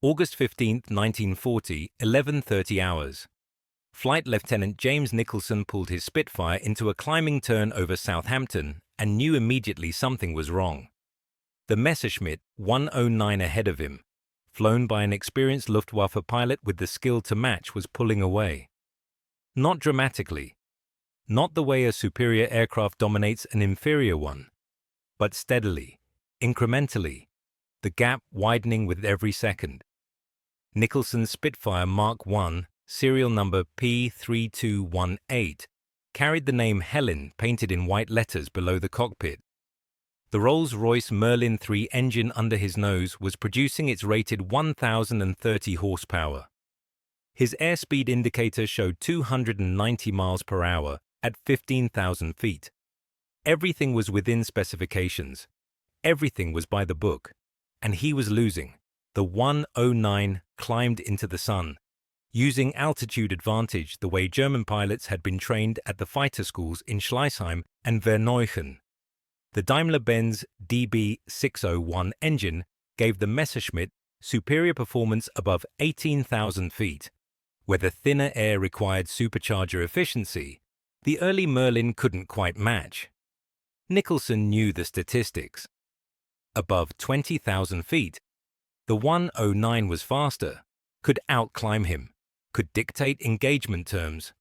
August 15, 1940, 11:30 hours. Flight Lieutenant James Nicholson pulled his Spitfire into a climbing turn over Southampton and knew immediately something was wrong. The Messerschmitt, 109 ahead of him, flown by an experienced Luftwaffe pilot with the skill to match, was pulling away. Not dramatically, not the way a superior aircraft dominates an inferior one, but steadily, incrementally, the gap widening with every second. Nicholson's Spitfire Mark I, serial number P3218, carried the name Helen painted in white letters below the cockpit. The Rolls Royce Merlin 3 engine under his nose was producing its rated 1,030 horsepower. His airspeed indicator showed 290 miles per hour at 15,000 feet. Everything was within specifications. Everything was by the book. And he was losing. The 109 climbed into the sun, using altitude advantage the way German pilots had been trained at the fighter schools in Schleißheim and Verneuchen. The Daimler-Benz DB601 engine gave the Messerschmitt superior performance above 18,000 feet. Where the thinner air required supercharger efficiency, the early Merlin couldn't quite match. Nicholson knew the statistics. Above 20,000 feet, the 109 was faster, could outclimb him, could dictate engagement terms.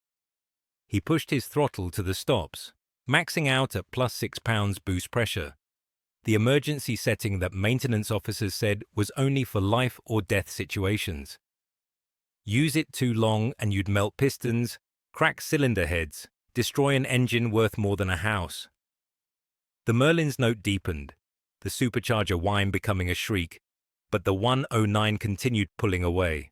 He pushed his throttle to the stops, maxing out at +6 pounds boost pressure, the emergency setting that maintenance officers said was only for life or death situations. Use it too long and you'd melt pistons, crack cylinder heads, destroy an engine worth more than a house. The Merlin's note deepened, the supercharger whine becoming a shriek, but the 109 continued pulling away.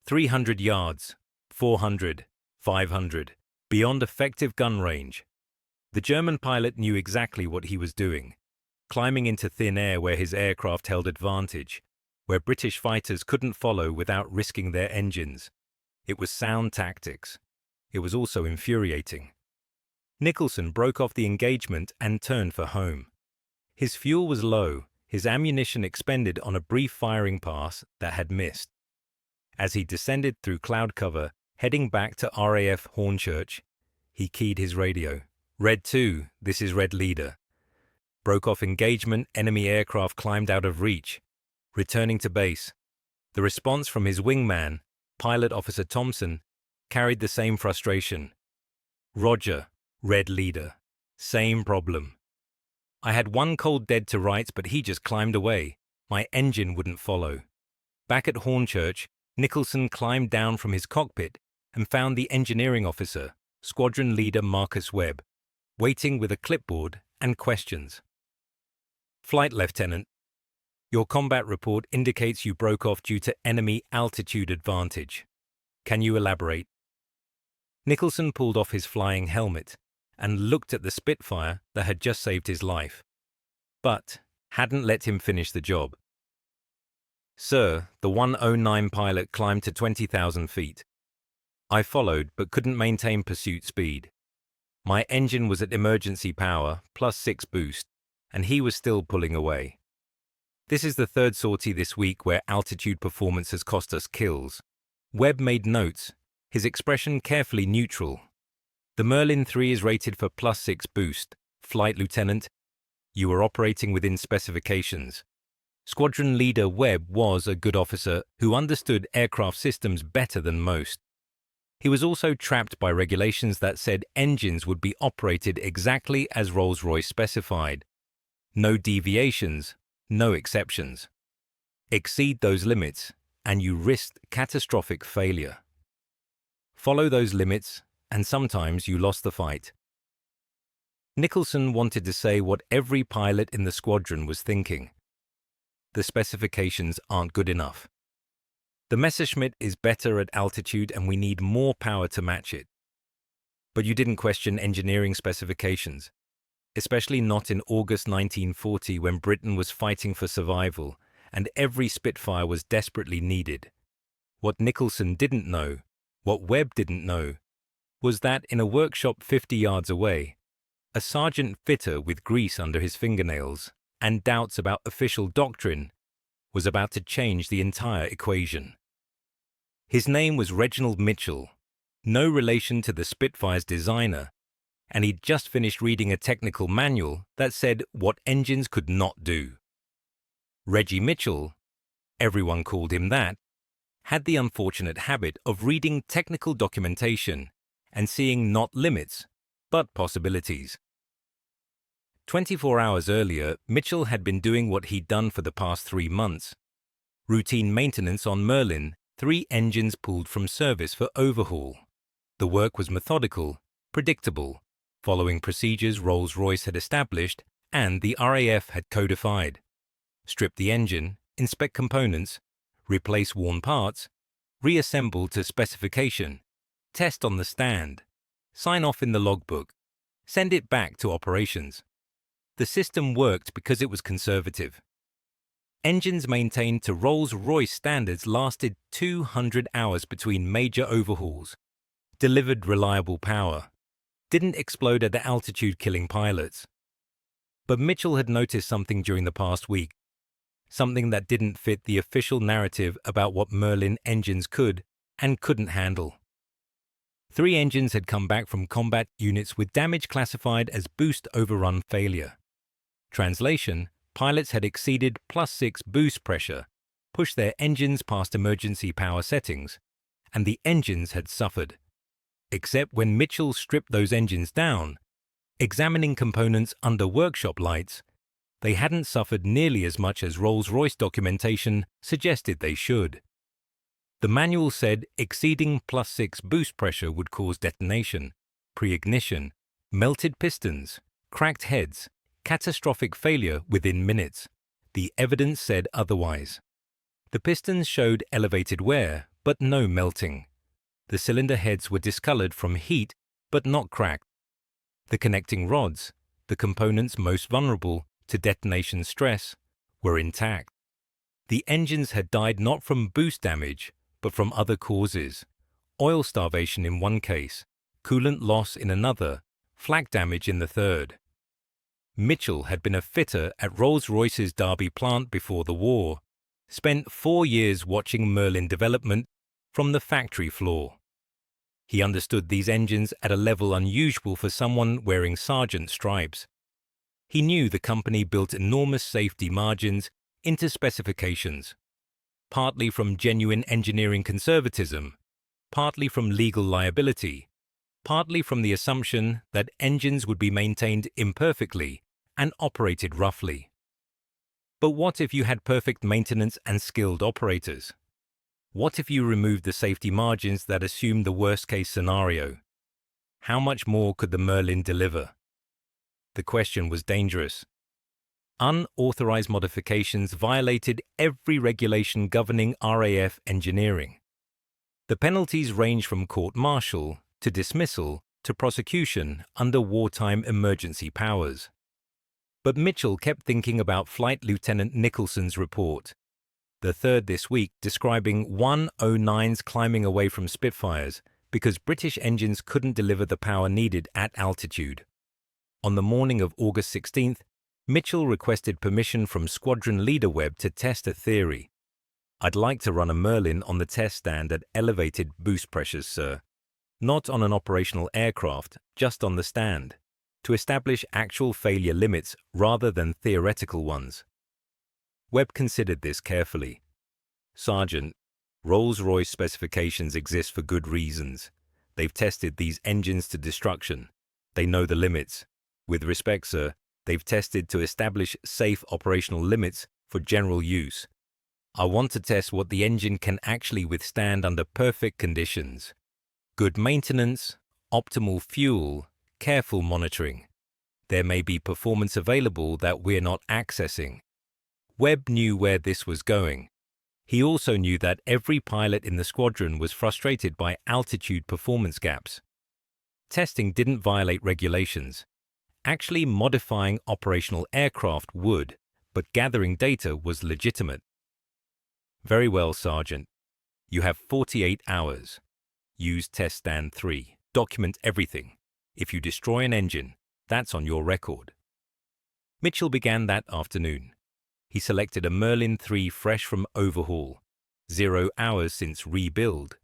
300 yards, 400, 500, beyond effective gun range. The German pilot knew exactly what he was doing, climbing into thin air where his aircraft held advantage, where British fighters couldn't follow without risking their engines. It was sound tactics. It was also infuriating. Nicholson broke off the engagement and turned for home. His fuel was low, his ammunition expended on a brief firing pass that had missed. As he descended through cloud cover, heading back to RAF Hornchurch, he keyed his radio. Red 2, this is Red Leader. Broke off engagement, enemy aircraft climbed out of reach. Returning to base, the response from his wingman, Pilot Officer Thompson, carried the same frustration. Roger, Red Leader. Same problem. I had one cold dead to rights, but he just climbed away. My engine wouldn't follow. Back at Hornchurch, Nicholson climbed down from his cockpit and found the engineering officer, Squadron Leader Marcus Webb, waiting with a clipboard and questions. Flight Lieutenant, your combat report indicates you broke off due to enemy altitude advantage. Can you elaborate? Nicholson pulled off his flying helmet and looked at the Spitfire that had just saved his life, but hadn't let him finish the job. Sir, the 109 pilot climbed to 20,000 feet. I followed but couldn't maintain pursuit speed. My engine was at emergency power, +6 boost, and he was still pulling away. This is the third sortie this week where altitude performance has cost us kills. Webb made notes, his expression carefully neutral. The Merlin 3 is rated for +6 boost. Flight Lieutenant, you were operating within specifications. Squadron Leader Webb was a good officer who understood aircraft systems better than most. He was also trapped by regulations that said engines would be operated exactly as Rolls Royce specified. No deviations, no exceptions. Exceed those limits, and you risked catastrophic failure. Follow those limits, and sometimes you lost the fight. Nicholson wanted to say what every pilot in the squadron was thinking. The specifications aren't good enough. The Messerschmitt is better at altitude and we need more power to match it. But you didn't question engineering specifications, especially not in August 1940 when Britain was fighting for survival and every Spitfire was desperately needed. What Nicholson didn't know, what Webb didn't know, was that in a workshop 50 yards away, a sergeant fitter with grease under his fingernails and doubts about official doctrine was about to change the entire equation. His name was Reginald Mitchell, no relation to the Spitfire's designer, and he'd just finished reading a technical manual that said what engines could not do. Reggie Mitchell, everyone called him that, had the unfortunate habit of reading technical documentation and seeing not limits, but possibilities. 24 hours earlier, Mitchell had been doing what he'd done for the past 3 months. Routine maintenance on Merlin, 3 engines pulled from service for overhaul. The work was methodical, predictable, following procedures Rolls Royce had established and the RAF had codified. Strip the engine, inspect components, replace worn parts, reassemble to specification, test on the stand, sign off in the logbook, send it back to operations. The system worked because it was conservative. Engines maintained to Rolls Royce standards lasted 200 hours between major overhauls, delivered reliable power, didn't explode at altitude killing pilots. But Mitchell had noticed something during the past week, something that didn't fit the official narrative about what Merlin engines could and couldn't handle. 3 engines had come back from combat units with damage classified as boost overrun failure. Translation: pilots had exceeded +6 boost pressure, pushed their engines past emergency power settings, and the engines had suffered. Except when Mitchell stripped those engines down, examining components under workshop lights, they hadn't suffered nearly as much as Rolls-Royce documentation suggested they should. The manual said exceeding +6 boost pressure would cause detonation, pre-ignition, melted pistons, cracked heads, catastrophic failure within minutes. The evidence said otherwise. The pistons showed elevated wear, but no melting. The cylinder heads were discolored from heat, but not cracked. The connecting rods, the components most vulnerable to detonation stress, were intact. The engines had died not from boost damage, but from other causes: oil starvation in one case, coolant loss in another, flak damage in the third. Mitchell had been a fitter at Rolls-Royce's Derby plant before the war, spent 4 years watching Merlin development from the factory floor. He understood these engines at a level unusual for someone wearing sergeant stripes. He knew the company built enormous safety margins into specifications, partly from genuine engineering conservatism, partly from legal liability, partly from the assumption that engines would be maintained imperfectly and operated roughly. But what if you had perfect maintenance and skilled operators? What if you removed the safety margins that assumed the worst-case scenario? How much more could the Merlin deliver? The question was dangerous. Unauthorized modifications violated every regulation governing RAF engineering. The penalties range from court-martial to dismissal to prosecution under wartime emergency powers. But Mitchell kept thinking about Flight Lieutenant Nicholson's report, the third this week, describing 109s climbing away from Spitfires because British engines couldn't deliver the power needed at altitude. On the morning of August 16th, Mitchell requested permission from Squadron Leader Webb to test a theory. "I'd like to run a Merlin on the test stand at elevated boost pressures, sir. Not on an operational aircraft, just on the stand, to establish actual failure limits rather than theoretical ones." Webb considered this carefully. "Sergeant, Rolls-Royce specifications exist for good reasons. They've tested these engines to destruction. They know the limits. With respect, sir, they've tested to establish safe operational limits for general use. I want to test what the engine can actually withstand under perfect conditions. Good maintenance, optimal fuel, careful monitoring. There may be performance available that we're not accessing." Webb knew where this was going. He also knew that every pilot in the squadron was frustrated by altitude performance gaps. Testing didn't violate regulations. Actually modifying operational aircraft would, but gathering data was legitimate. "Very well, Sergeant. You have 48 hours. Use test stand 3. Document everything. If you destroy an engine, that's on your record." Mitchell began that afternoon. He selected a Merlin 3 fresh from overhaul, 0 hours since rebuild,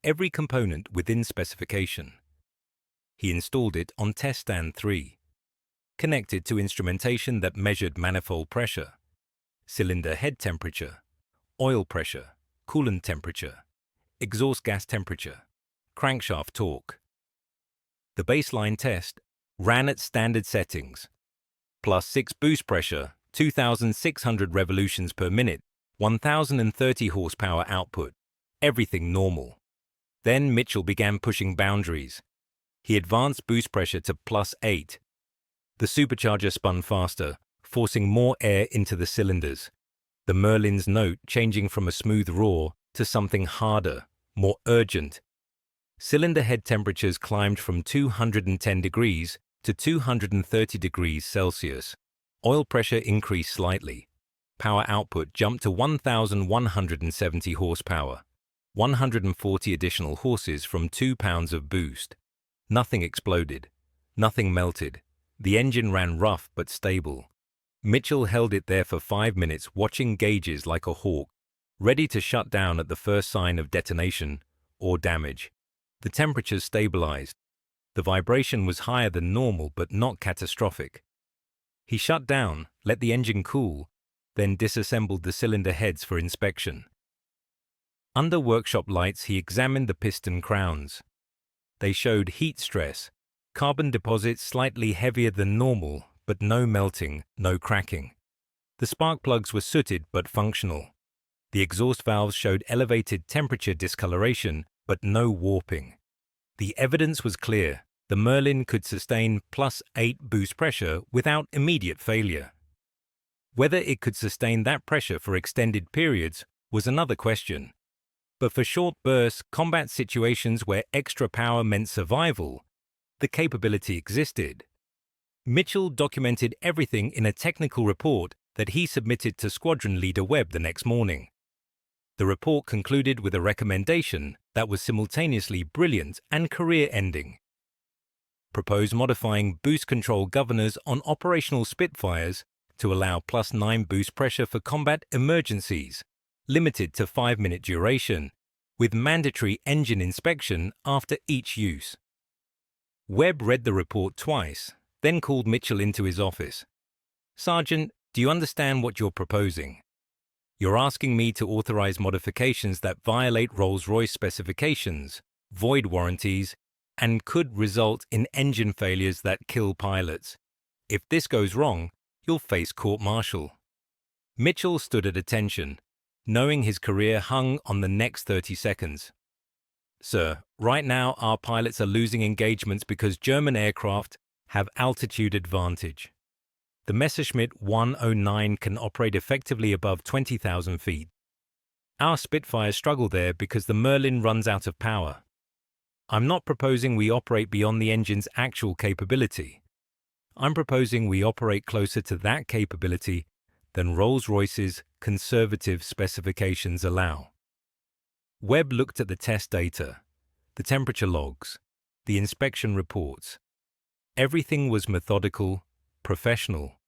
every component within specification. He installed it on test stand 3, connected to instrumentation that measured manifold pressure, cylinder head temperature, oil pressure, coolant temperature, exhaust gas temperature, crankshaft torque. The baseline test ran at standard settings, +6 boost pressure, 2,600 revolutions per minute, 1,030 horsepower output, everything normal. Then Mitchell began pushing boundaries. He advanced boost pressure to +8. The supercharger spun faster, forcing more air into the cylinders, the Merlin's note changing from a smooth roar to something harder, more urgent. Cylinder head temperatures climbed from 210 degrees to 230 degrees Celsius. Oil pressure increased slightly. Power output jumped to 1,170 horsepower, 140 additional horses from 2 pounds of boost. Nothing exploded. Nothing melted. The engine ran rough but stable. Mitchell held it there for 5 minutes, watching gauges like a hawk, ready to shut down at the first sign of detonation or damage. The temperatures stabilized. The vibration was higher than normal but not catastrophic. He shut down, let the engine cool, then disassembled the cylinder heads for inspection. Under workshop lights, he examined the piston crowns. They showed heat stress, carbon deposits slightly heavier than normal, but no melting, no cracking. The spark plugs were sooted but functional. The exhaust valves showed elevated temperature discoloration, but no warping. The evidence was clear. The Merlin could sustain +8 boost pressure without immediate failure. Whether it could sustain that pressure for extended periods was another question. But for short bursts, combat situations where extra power meant survival, the capability existed. Mitchell documented everything in a technical report that he submitted to Squadron Leader Webb the next morning. The report concluded with a recommendation that was simultaneously brilliant and career-ending. Propose modifying boost control governors on operational Spitfires to allow +9 boost pressure for combat emergencies, limited to 5-minute duration, with mandatory engine inspection after each use. Webb read the report twice, then called Mitchell into his office. "Sergeant, do you understand what you're proposing? You're asking me to authorize modifications that violate Rolls Royce specifications, void warranties, and could result in engine failures that kill pilots. If this goes wrong, you'll face court-martial." Mitchell stood at attention, knowing his career hung on the next 30 seconds. "Sir, right now our pilots are losing engagements because German aircraft have altitude advantage. The Messerschmitt 109 can operate effectively above 20,000 feet. Our Spitfires struggle there because the Merlin runs out of power. I'm not proposing we operate beyond the engine's actual capability. I'm proposing we operate closer to that capability than Rolls-Royce's conservative specifications allow." Webb looked at the test data, the temperature logs, the inspection reports. Everything was methodical, professional,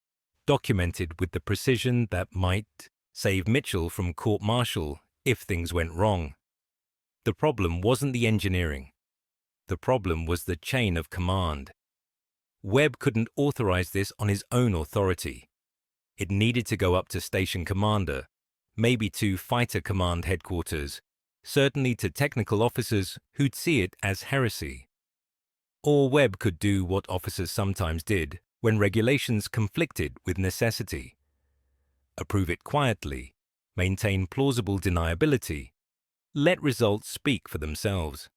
documented with the precision that might save Mitchell from court-martial if things went wrong. The problem wasn't the engineering. The problem was the chain of command. Webb couldn't authorize this on his own authority. It needed to go up to station commander, maybe to fighter command headquarters, certainly to technical officers who'd see it as heresy. Or Webb could do what officers sometimes did when regulations conflicted with necessity. Approve it quietly, maintain plausible deniability, let results speak for themselves.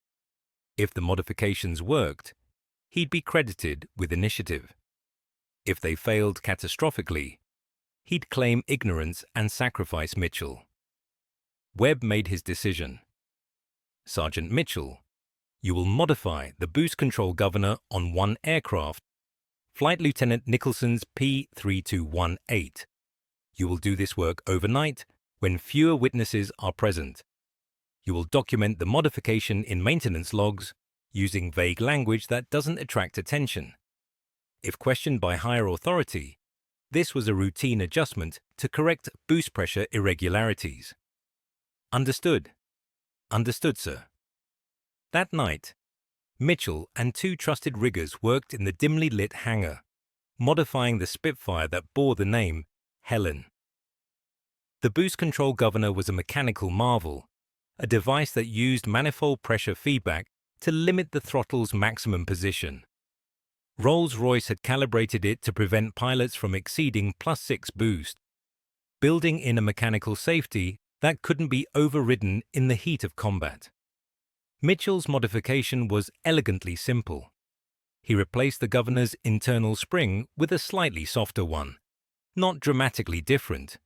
If the modifications worked, he'd be credited with initiative. If they failed catastrophically, he'd claim ignorance and sacrifice Mitchell. Webb made his decision. "Sergeant Mitchell, you will modify the boost control governor on one aircraft, Flight Lieutenant Nicholson's P3218. You will do this work overnight when fewer witnesses are present. You will document the modification in maintenance logs using vague language that doesn't attract attention. If questioned by higher authority, This was a routine adjustment to correct boost pressure irregularities. Understood. Understood, sir. That night, Mitchell and two trusted riggers worked in the dimly lit hangar, modifying the Spitfire that bore the name Helen. The boost control governor was a mechanical marvel, a device that used manifold pressure feedback to limit the throttle's maximum position. Rolls Royce had calibrated it to prevent pilots from exceeding +6 boost, building in a mechanical safety that couldn't be overridden in the heat of combat. Mitchell's modification was elegantly simple. He replaced the governor's internal spring with a slightly softer one, not dramatically different,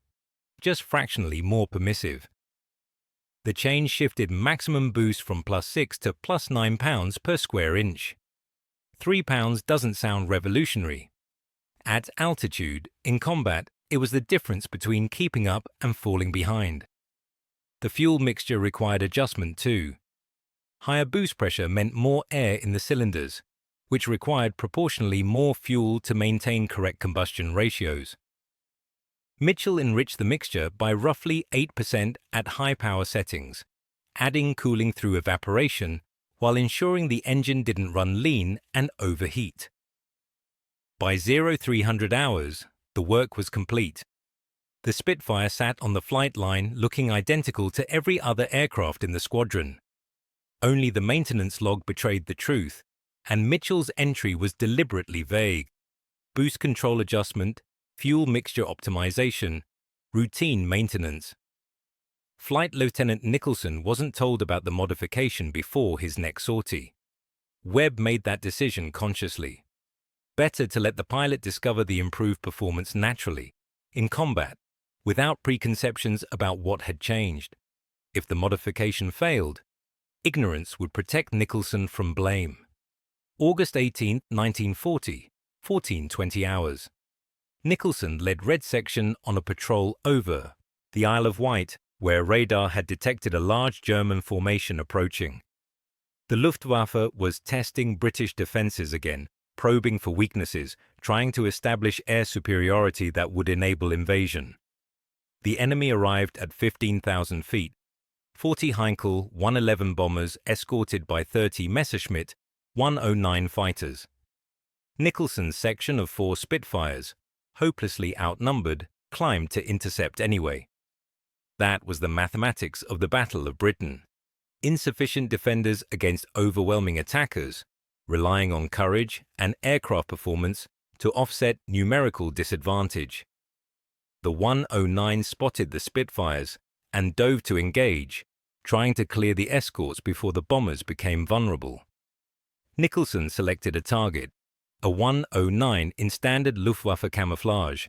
just fractionally more permissive. The change shifted maximum boost from +6 to +9 pounds per square inch. 3 pounds doesn't sound revolutionary. At altitude, in combat, it was the difference between keeping up and falling behind. The fuel mixture required adjustment too. Higher boost pressure meant more air in the cylinders, which required proportionally more fuel to maintain correct combustion ratios. Mitchell enriched the mixture by roughly 8% at high power settings, adding cooling through evaporation while ensuring the engine didn't run lean and overheat. By 0300 hours, the work was complete. The Spitfire sat on the flight line looking identical to every other aircraft in the squadron. Only the maintenance log betrayed the truth, and Mitchell's entry was deliberately vague. Boost control adjustment, fuel mixture optimization, routine maintenance. Flight Lieutenant Nicholson wasn't told about the modification before his next sortie. Webb made that decision consciously. Better to let the pilot discover the improved performance naturally, in combat, without preconceptions about what had changed. If the modification failed, ignorance would protect Nicholson from blame. August 18, 1940, 14:20 hours. Nicholson led Red Section on a patrol over the Isle of Wight, where radar had detected a large German formation approaching. The Luftwaffe was testing British defences again, probing for weaknesses, trying to establish air superiority that would enable invasion. The enemy arrived at 15,000 feet, 40 Heinkel 111 bombers escorted by 30 Messerschmitt 109 fighters. Nicholson's section of 4 Spitfires, hopelessly outnumbered, climbed to intercept anyway. That was the mathematics of the Battle of Britain. Insufficient defenders against overwhelming attackers, relying on courage and aircraft performance to offset numerical disadvantage. The 109 spotted the Spitfires and dove to engage, trying to clear the escorts before the bombers became vulnerable. Nicholson selected a target, a 109 in standard Luftwaffe camouflage,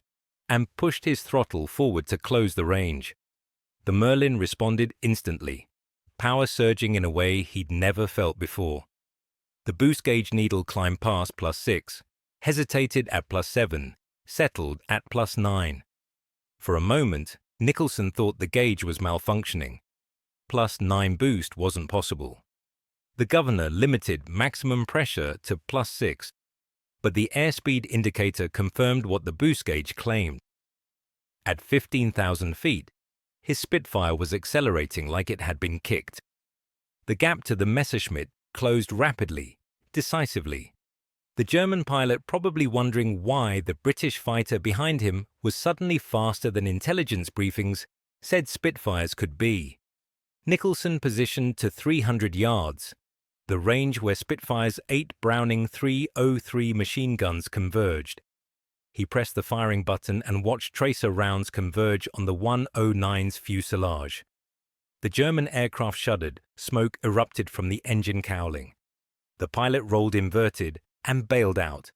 and pushed his throttle forward to close the range. The Merlin responded instantly, power surging in a way he'd never felt before. The boost gauge needle climbed past +6, hesitated at +7, settled at +9. For a moment, Nicholson thought the gauge was malfunctioning. +9 boost wasn't possible. The governor limited maximum pressure to +6, but the airspeed indicator confirmed what the boost gauge claimed. At 15,000 feet, his Spitfire was accelerating like it had been kicked. The gap to the Messerschmitt closed rapidly, decisively. The German pilot probably wondering why the British fighter behind him was suddenly faster than intelligence briefings said Spitfires could be. Nicholson positioned to 300 yards, the range where Spitfire's 8 Browning 303 machine guns converged. He pressed the firing button and watched tracer rounds converge on the 109's fuselage. The German aircraft shuddered, smoke erupted from the engine cowling. The pilot rolled inverted and bailed out.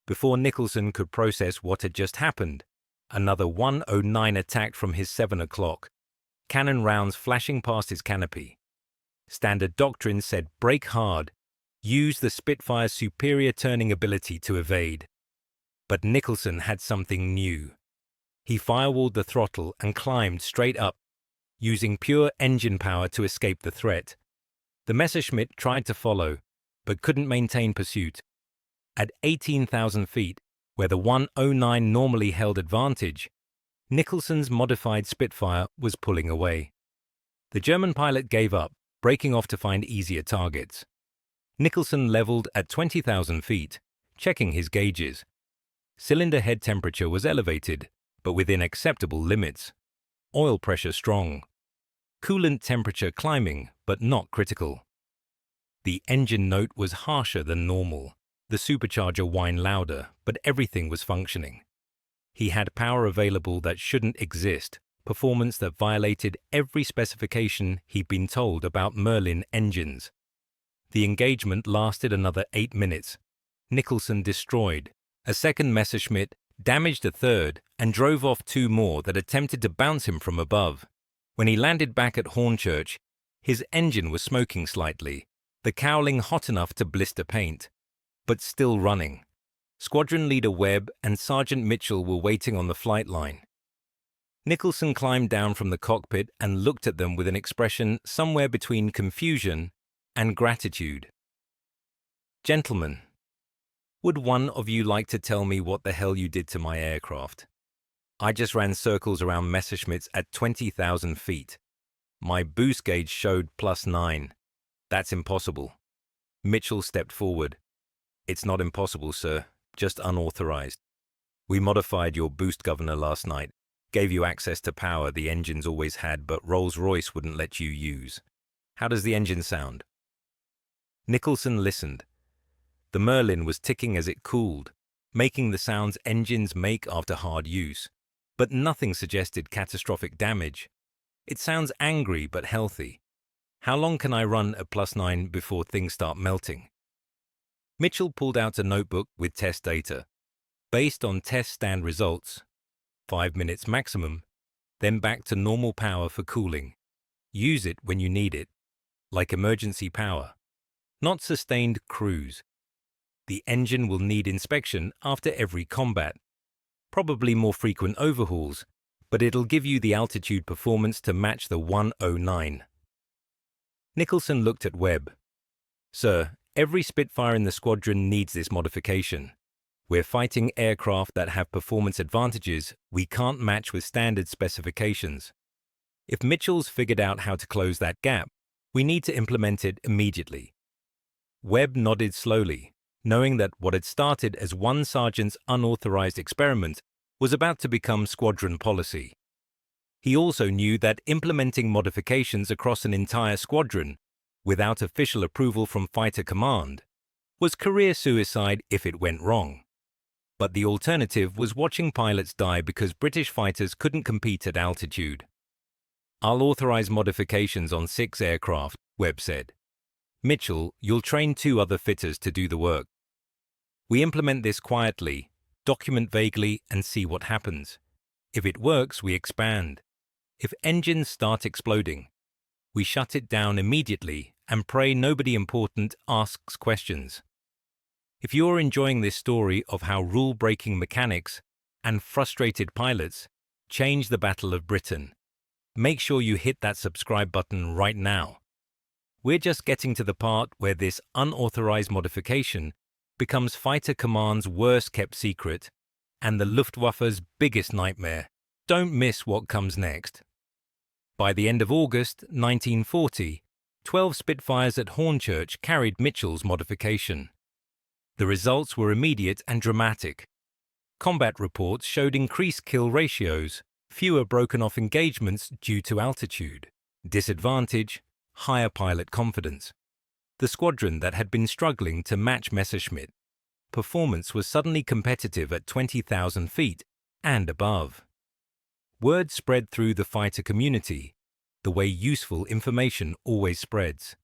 Before Nicholson could process what had just happened, another 109 attacked from his 7 o'clock, cannon rounds flashing past his canopy. Standard doctrine said brake hard, use the Spitfire's superior turning ability to evade. But Nicholson had something new. He firewalled the throttle and climbed straight up, using pure engine power to escape the threat. The Messerschmitt tried to follow, but couldn't maintain pursuit. At 18,000 feet, Where the 109 normally held advantage, Nicholson's modified Spitfire was pulling away. The German pilot gave up, breaking off to find easier targets. Nicholson leveled at 20,000 feet, checking his gauges. Cylinder head temperature was elevated, but within acceptable limits. Oil pressure strong. Coolant temperature climbing, but not critical. The engine note was harsher than normal. The supercharger whined louder, but everything was functioning. He had power available that shouldn't exist, performance that violated every specification he'd been told about Merlin engines. The engagement lasted another 8 minutes. Nicholson destroyed a second Messerschmitt, damaged a third, and drove off 2 more that attempted to bounce him from above. When he landed back at Hornchurch, his engine was smoking slightly, the cowling hot enough to blister paint, but still running. Squadron leader Webb and Sergeant Mitchell were waiting on the flight line. Nicholson climbed down from the cockpit and looked at them with an expression somewhere between confusion and gratitude. "Gentlemen, would one of you like to tell me what the hell you did to my aircraft? I just ran circles around Messerschmitts at 20,000 feet. My boost gauge showed +9. That's impossible." Mitchell stepped forward. "It's not impossible, sir, just unauthorized. We modified your boost governor last night, gave you access to power the engines always had but Rolls Royce wouldn't let you use. How does the engine sound?" Nicholson listened. The Merlin was ticking as it cooled, making the sounds engines make after hard use, but nothing suggested catastrophic damage. "It sounds angry but healthy. How long can I run at +9 before things start melting?" Mitchell pulled out a notebook with test data. Based on test stand results, 5 minutes maximum, then back to normal power for cooling. Use it when you need it, like emergency power, not sustained cruise. The engine will need inspection after every combat, probably more frequent overhauls, but it'll give you the altitude performance to match the 109. Nicholson looked at Webb. "Sir, every Spitfire in the squadron needs this modification. We're fighting aircraft that have performance advantages we can't match with standard specifications. If Mitchell's figured out how to close that gap, we need to implement it immediately." Webb nodded slowly, knowing that what had started as one sergeant's unauthorized experiment was about to become squadron policy. He also knew that implementing modifications across an entire squadron without official approval from fighter command was career suicide if it went wrong. But the alternative was watching pilots die because British fighters couldn't compete at altitude. "I'll authorize modifications on 6 aircraft," Webb said. "Mitchell, you'll train 2 other fitters to do the work. We implement this quietly, document vaguely, and see what happens. If it works, we expand. If engines start exploding, we shut it down immediately and pray nobody important asks questions." If you're enjoying this story of how rule-breaking mechanics and frustrated pilots changed the Battle of Britain, make sure you hit that subscribe button right now. We're just getting to the part where this unauthorized modification becomes fighter command's worst-kept secret and the Luftwaffe's biggest nightmare. Don't miss what comes next. By the end of August 1940, 12 Spitfires at Hornchurch carried Mitchell's modification. The results were immediate and dramatic. Combat reports showed increased kill ratios, fewer broken-off engagements due to altitude, disadvantage, higher pilot confidence. The squadron that had been struggling to match Messerschmitt performance was suddenly competitive at 20,000 feet and above. Word spread through the fighter community, the way useful information always spreads,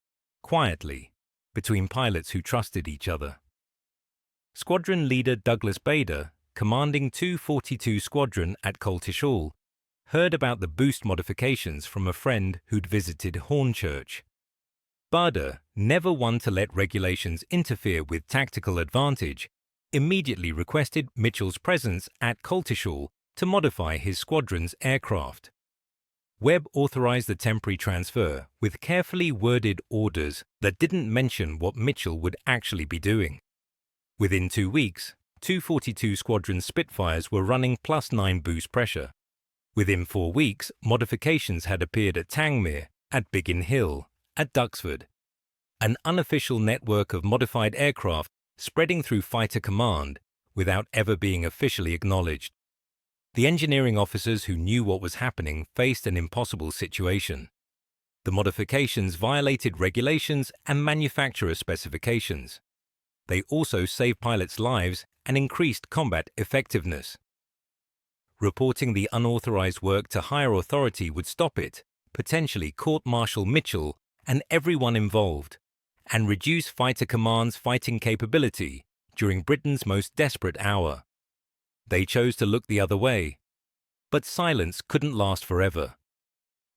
quietly, between pilots who trusted each other. Squadron leader Douglas Bader, commanding 242 Squadron at Coltish Hall, heard about the boost modifications from a friend who'd visited Hornchurch. Bader, never one to let regulations interfere with tactical advantage, immediately requested Mitchell's presence at Coltish Hall to modify his squadron's aircraft. Webb authorized the temporary transfer with carefully worded orders that didn't mention what Mitchell would actually be doing. Within 2 weeks, 242 Squadron Spitfires were running +9 boost pressure. Within 4 weeks, modifications had appeared at Tangmere, at Biggin Hill, at Duxford. An unofficial network of modified aircraft spreading through fighter command without ever being officially acknowledged. The engineering officers who knew what was happening faced an impossible situation. The modifications violated regulations and manufacturer specifications. They also saved pilots' lives and increased combat effectiveness. Reporting the unauthorized work to higher authority would stop it, potentially court-martial Mitchell and everyone involved, and reduce fighter command's fighting capability during Britain's most desperate hour. They chose to look the other way. But silence couldn't last forever.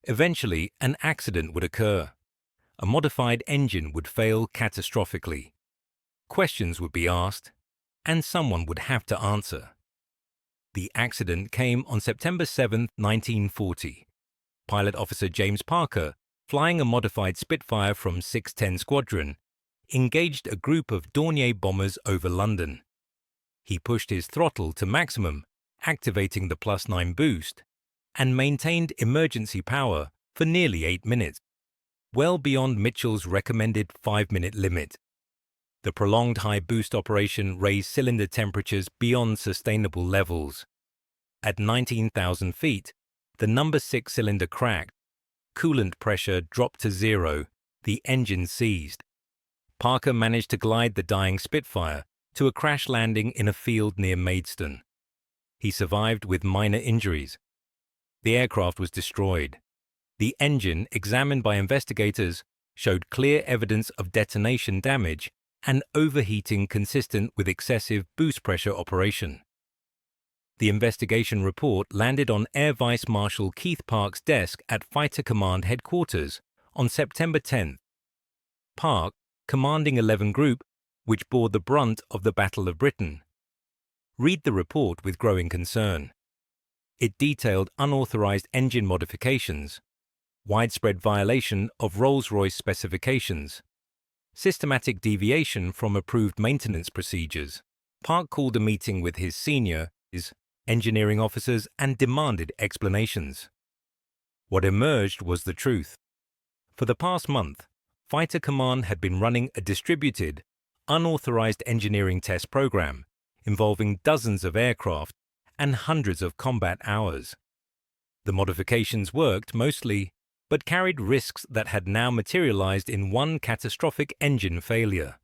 Eventually, an accident would occur. A modified engine would fail catastrophically. Questions would be asked, and someone would have to answer. The accident came on September 7, 1940. Pilot Officer James Parker, flying a modified Spitfire from 610 Squadron, engaged a group of Dornier bombers over London. He pushed his throttle to maximum, activating the +9 boost, and maintained emergency power for nearly 8 minutes, well beyond Mitchell's recommended 5-minute limit. The prolonged high boost operation raised cylinder temperatures beyond sustainable levels. At 19,000 feet, the number 6 cylinder cracked, coolant pressure dropped to 0, the engine seized. Parker managed to glide the dying Spitfire to a crash landing in a field near Maidstone. He survived with minor injuries. The aircraft was destroyed. The engine, examined by investigators, showed clear evidence of detonation damage and overheating consistent with excessive boost pressure operation. The investigation report landed on Air Vice Marshal Keith Park's desk at Fighter Command Headquarters on September 10. Park, commanding 11 Group, which bore the brunt of the Battle of Britain. Read the report with growing concern. It detailed unauthorized engine modifications, widespread violation of Rolls Royce specifications, systematic deviation from approved maintenance procedures. Park called a meeting with his senior engineering officers and demanded explanations. What emerged was the truth. For the past month, Fighter Command had been running a distributed, unauthorized engineering test program involving dozens of aircraft and hundreds of combat hours. The modifications worked mostly, but carried risks that had now materialized in one catastrophic engine failure.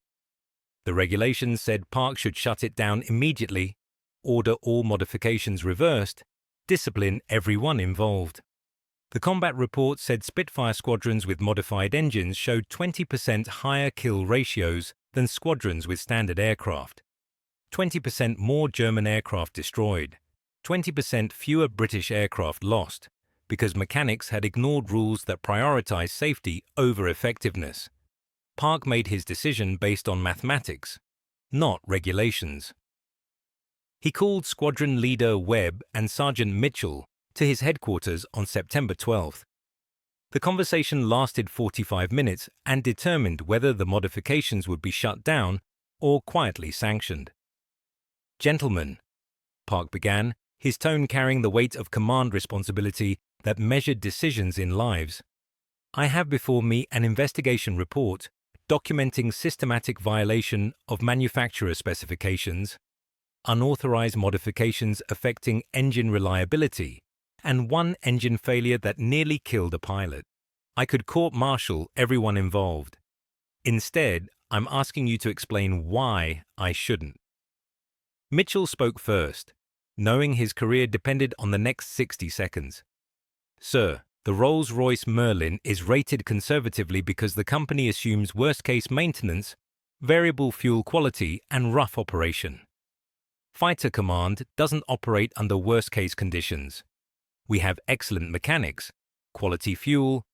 The regulations said Park should shut it down immediately, order all modifications reversed, discipline everyone involved. The combat report said Spitfire squadrons with modified engines showed 20% higher kill ratios than squadrons with standard aircraft, 20% more German aircraft destroyed, 20% fewer British aircraft lost, because mechanics had ignored rules that prioritized safety over effectiveness. Park made his decision based on mathematics, not regulations. He called Squadron Leader Webb and Sergeant Mitchell to his headquarters on September 12th. The conversation lasted 45 minutes and determined whether the modifications would be shut down or quietly sanctioned. "Gentlemen," Park began, his tone carrying the weight of command responsibility that measured decisions in lives. "I have before me an investigation report documenting systematic violation of manufacturer specifications, unauthorized modifications affecting engine reliability, and one engine failure that nearly killed a pilot. I could court-martial everyone involved. Instead, I'm asking you to explain why I shouldn't." Mitchell spoke first, knowing his career depended on the next 60 seconds. "Sir, the Rolls Royce Merlin is rated conservatively because the company assumes worst-case maintenance, variable fuel quality, and rough operation. Fighter Command doesn't operate under worst-case conditions. We have excellent mechanics, quality fuel,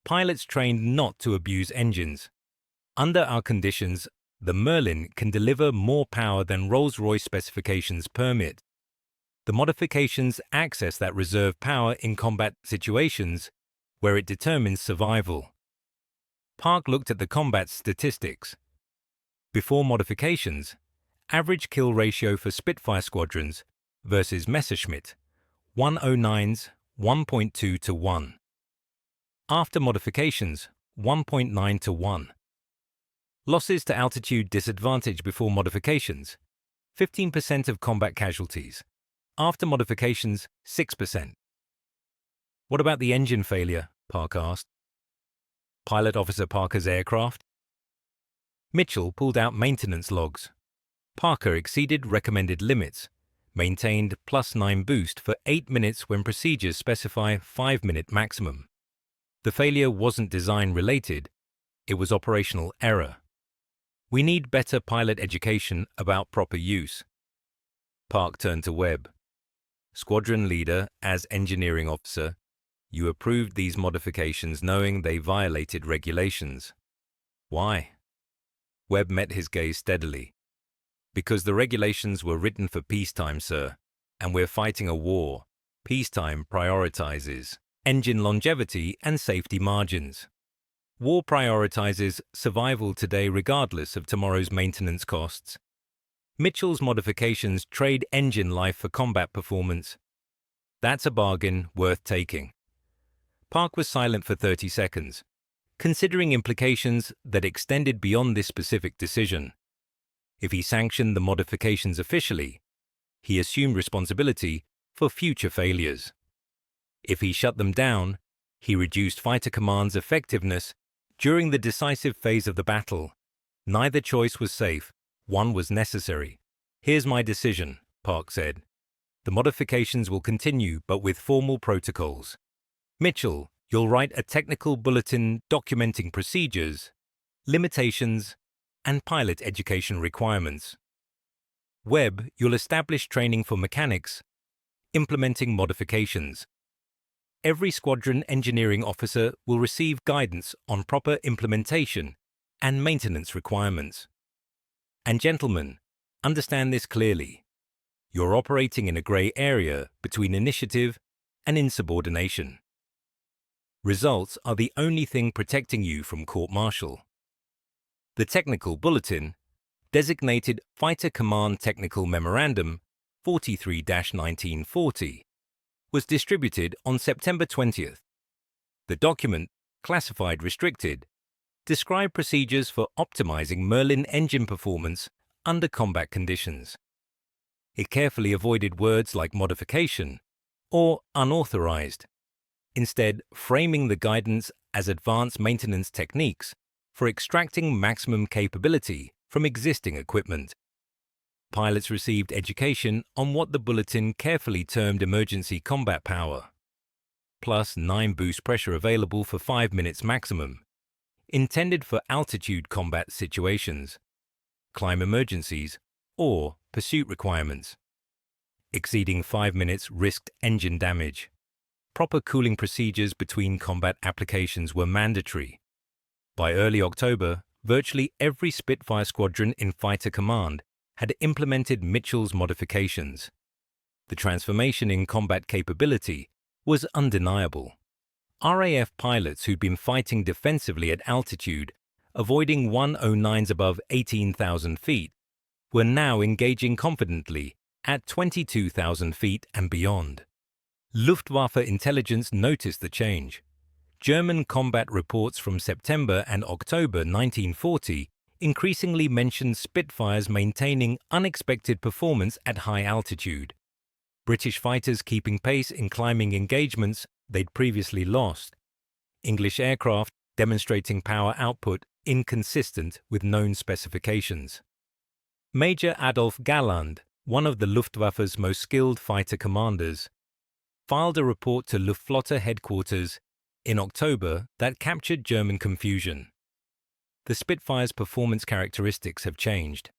pilots trained not to abuse engines. Under our conditions, the Merlin can deliver more power than Rolls-Royce specifications permit. The modifications access that reserve power in combat situations where it determines survival." Park looked at the combat statistics. Before modifications, Average kill ratio for Spitfire squadrons versus Messerschmitt, 109s, 1.2 to 1. After modifications, 1.9 to 1. Losses to altitude disadvantage before modifications, 15% of combat casualties. After modifications, 6%. What about the engine failure? Park asked. Pilot Officer Parker's aircraft? Mitchell pulled out maintenance logs. Parker exceeded recommended limits, maintained +9 boost for 8 minutes when procedures specify 5-minute maximum. The failure wasn't design-related, it was operational error. We need better pilot education about proper use. Park turned to Webb. Squadron leader, as engineering officer, you approved these modifications knowing they violated regulations. Why? Webb met his gaze steadily. Because the regulations were written for peacetime, sir, and we're fighting a war. Peacetime prioritizes engine longevity and safety margins. War prioritizes survival today regardless of tomorrow's maintenance costs. Mitchell's modifications trade engine life for combat performance. That's a bargain worth taking. Park was silent for 30 seconds, considering implications that extended beyond this specific decision. If he sanctioned the modifications officially, he assumed responsibility for future failures. If he shut them down, he reduced fighter command's effectiveness during the decisive phase of the battle. Neither choice was safe, one was necessary. Here's my decision, Park said. The modifications will continue, but with formal protocols. Mitchell, you'll write a technical bulletin documenting procedures, limitations, and pilot education requirements. Webb, you'll establish training for mechanics, implementing modifications. Every squadron engineering officer will receive guidance on proper implementation and maintenance requirements. And gentlemen, understand this clearly. You're operating in a grey area between initiative and insubordination. Results are the only thing protecting you from court-martial. The Technical Bulletin, designated Fighter Command Technical Memorandum 43-1940, was distributed on September 20th. The document, classified restricted, described procedures for optimizing Merlin engine performance under combat conditions. It carefully avoided words like modification or unauthorized, instead framing the guidance as advanced maintenance techniques for extracting maximum capability from existing equipment. Pilots received education on what the bulletin carefully termed emergency combat power, plus 9 boost pressure available for 5 minutes maximum, intended for altitude combat situations, climb emergencies, or pursuit requirements. Exceeding 5 minutes risked engine damage. Proper cooling procedures between combat applications were mandatory. By early October, virtually every Spitfire squadron in Fighter Command had implemented Mitchell's modifications. The transformation in combat capability was undeniable. RAF pilots who'd been fighting defensively at altitude, avoiding 109s above 18,000 feet, were now engaging confidently at 22,000 feet and beyond. Luftwaffe intelligence noticed the change. German combat reports from September and October 1940 increasingly mentioned Spitfires maintaining unexpected performance at high altitude. British fighters keeping pace in climbing engagements they'd previously lost. English aircraft demonstrating power output inconsistent with known specifications. Major Adolf Galland, one of the Luftwaffe's most skilled fighter commanders, filed a report to Luftwaffe headquarters in October that captured German confusion. The Spitfire's performance characteristics have changed.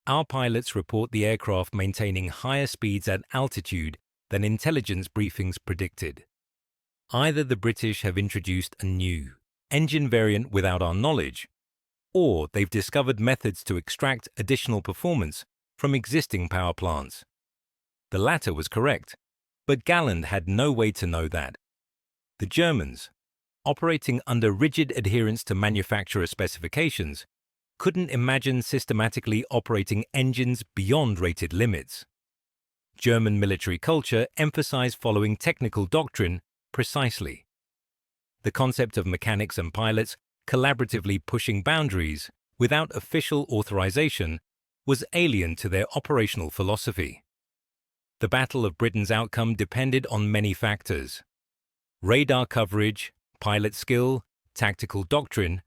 Our pilots report the aircraft maintaining higher speeds at altitude than intelligence briefings predicted. Either the British have introduced a new engine variant without our knowledge, or they've discovered methods to extract additional performance from existing power plants. The latter was correct, but Galland had no way to know that. The Germans, operating under rigid adherence to manufacturer specifications, couldn't imagine systematically operating engines beyond rated limits. German military culture emphasized following technical doctrine precisely. The concept of mechanics and pilots collaboratively pushing boundaries without official authorization was alien to their operational philosophy. The Battle of Britain's outcome depended on many factors: radar coverage, pilot skill, tactical doctrine,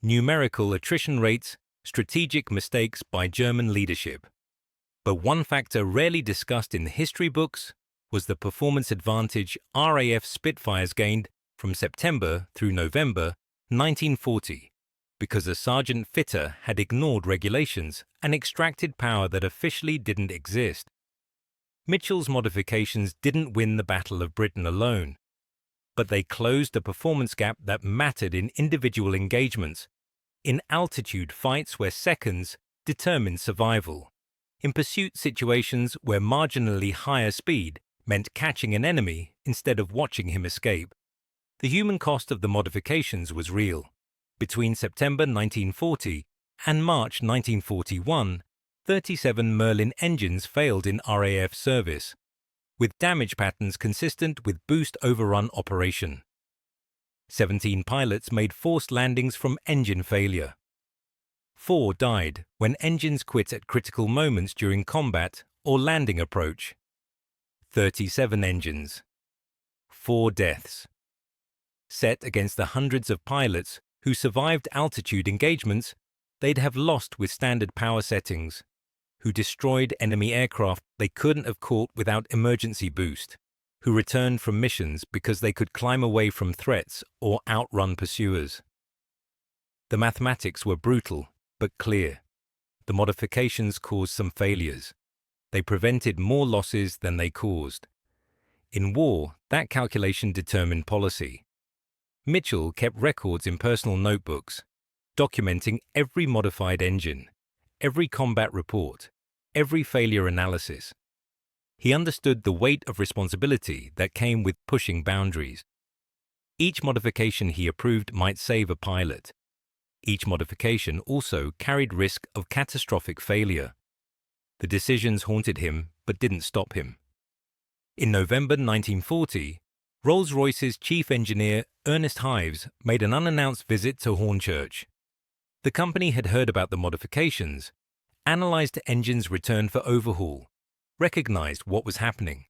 numerical attrition rates, strategic mistakes by German leadership. But one factor rarely discussed in history books was the performance advantage RAF Spitfires gained from September through November 1940, because a sergeant fitter had ignored regulations and extracted power that officially didn't exist. Mitchell's modifications didn't win the Battle of Britain alone, but they closed a performance gap that mattered in individual engagements, in altitude fights where seconds determined survival, in pursuit situations where marginally higher speed meant catching an enemy instead of watching him escape. The human cost of the modifications was real. Between September 1940 and March 1941, 37 Merlin engines failed in RAF service, with damage patterns consistent with boost overrun operation. 17 pilots made forced landings from engine failure. 4 died when engines quit at critical moments during combat or landing approach. 37 engines. 4 deaths. Set against the hundreds of pilots who survived altitude engagements they'd have lost with standard power settings, who destroyed enemy aircraft they couldn't have caught without emergency boost, who returned from missions because they could climb away from threats or outrun pursuers. The mathematics were brutal but clear. The modifications caused some failures. They prevented more losses than they caused. In war, that calculation determined policy. Mitchell kept records in personal notebooks, documenting every modified engine, every combat report, every failure analysis. He understood the weight of responsibility that came with pushing boundaries. Each modification he approved might save a pilot. Each modification also carried risk of catastrophic failure. The decisions haunted him but didn't stop him. In November 1940, Rolls Royce's chief engineer Ernest Hives made an unannounced visit to Hornchurch. The company had heard about the modifications, analyzed engines returned for overhaul, recognized what was happening.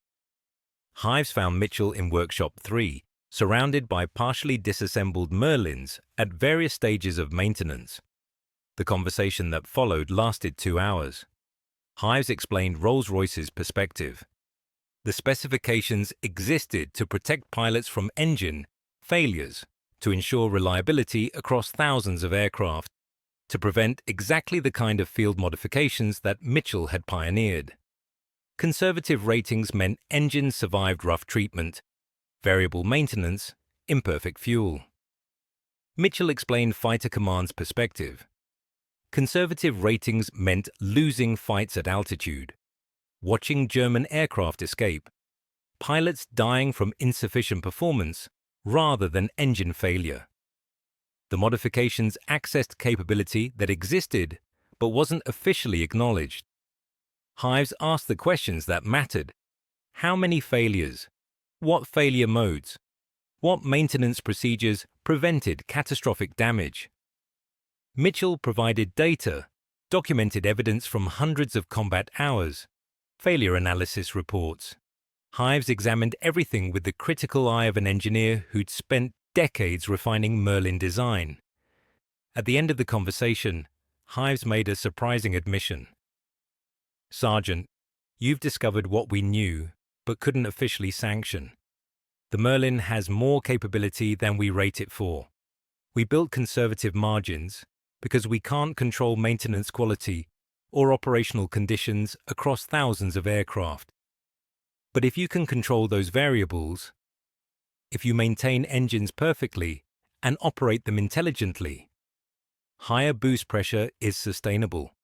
Hives found Mitchell in Workshop 3, surrounded by partially disassembled Merlins at various stages of maintenance. The conversation that followed lasted 2 hours. Hives explained Rolls Royce's perspective. The specifications existed to protect pilots from engine failures, to ensure reliability across thousands of aircraft, to prevent exactly the kind of field modifications that Mitchell had pioneered. Conservative ratings meant engines survived rough treatment, variable maintenance, imperfect fuel. Mitchell explained Fighter Command's perspective. Conservative ratings meant losing fights at altitude, watching German aircraft escape, pilots dying from insufficient performance rather than engine failure. The modifications accessed capability that existed but wasn't officially acknowledged. Hives asked the questions that mattered. How many failures? What failure modes? What maintenance procedures prevented catastrophic damage? Mitchell provided data, documented evidence from hundreds of combat hours, failure analysis reports. Hives examined everything with the critical eye of an engineer who'd spent decades refining Merlin design. At the end of the conversation, Hives made a surprising admission. "Sergeant, you've discovered what we knew, but couldn't officially sanction. The Merlin has more capability than we rate it for. We built conservative margins because we can't control maintenance quality or operational conditions across thousands of aircraft. But if you can control those variables, if you maintain engines perfectly and operate them intelligently, higher boost pressure is sustainable."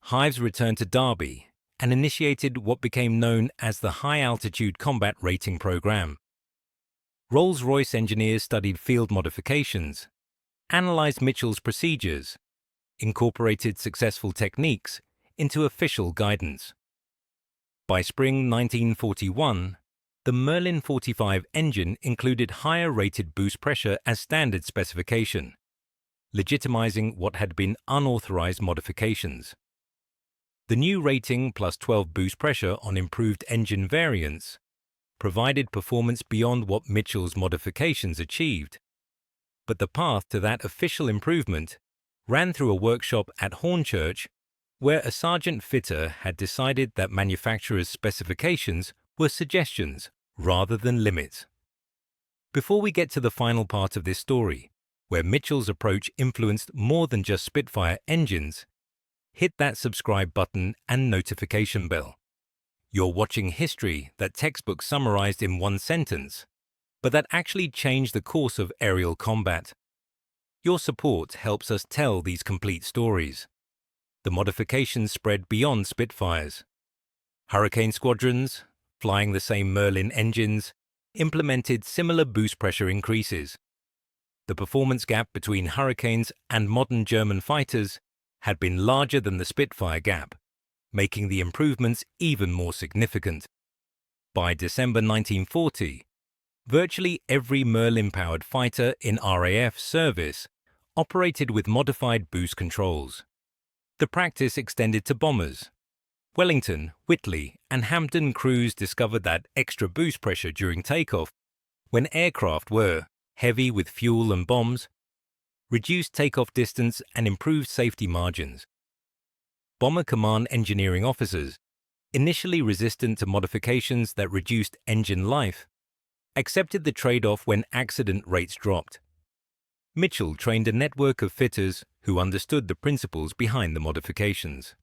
Hives returned to Derby and initiated what became known as the High Altitude Combat Rating Program. Rolls Royce engineers studied field modifications, analyzed Mitchell's procedures, incorporated successful techniques into official guidance. By spring 1941, the Merlin 45 engine included higher-rated boost pressure as standard specification, legitimizing what had been unauthorized modifications. The new rating plus 12 boost pressure on improved engine variants provided performance beyond what Mitchell's modifications achieved. But the path to that official improvement ran through a workshop at Hornchurch, where a sergeant fitter had decided that manufacturers' specifications were suggestions rather than limits. Before we get to the final part of this story, where Mitchell's approach influenced more than just Spitfire engines, hit that subscribe button and notification bell. You're watching history that textbooks summarized in one sentence, but that actually changed the course of aerial combat. Your support helps us tell these complete stories. The modifications spread beyond Spitfires. Hurricane squadrons, flying the same Merlin engines, implemented similar boost pressure increases. The performance gap between Hurricanes and modern German fighters had been larger than the Spitfire gap, making the improvements even more significant. By December 1940, virtually every Merlin-powered fighter in RAF service operated with modified boost controls. The practice extended to bombers. Wellington, Whitley, and Hampton crews discovered that extra boost pressure during takeoff, when aircraft were heavy with fuel and bombs, reduced takeoff distance and improved safety margins. Bomber Command engineering officers, initially resistant to modifications that reduced engine life, accepted the trade-off when accident rates dropped. Mitchell trained a network of fitters who understood the principles behind the modifications.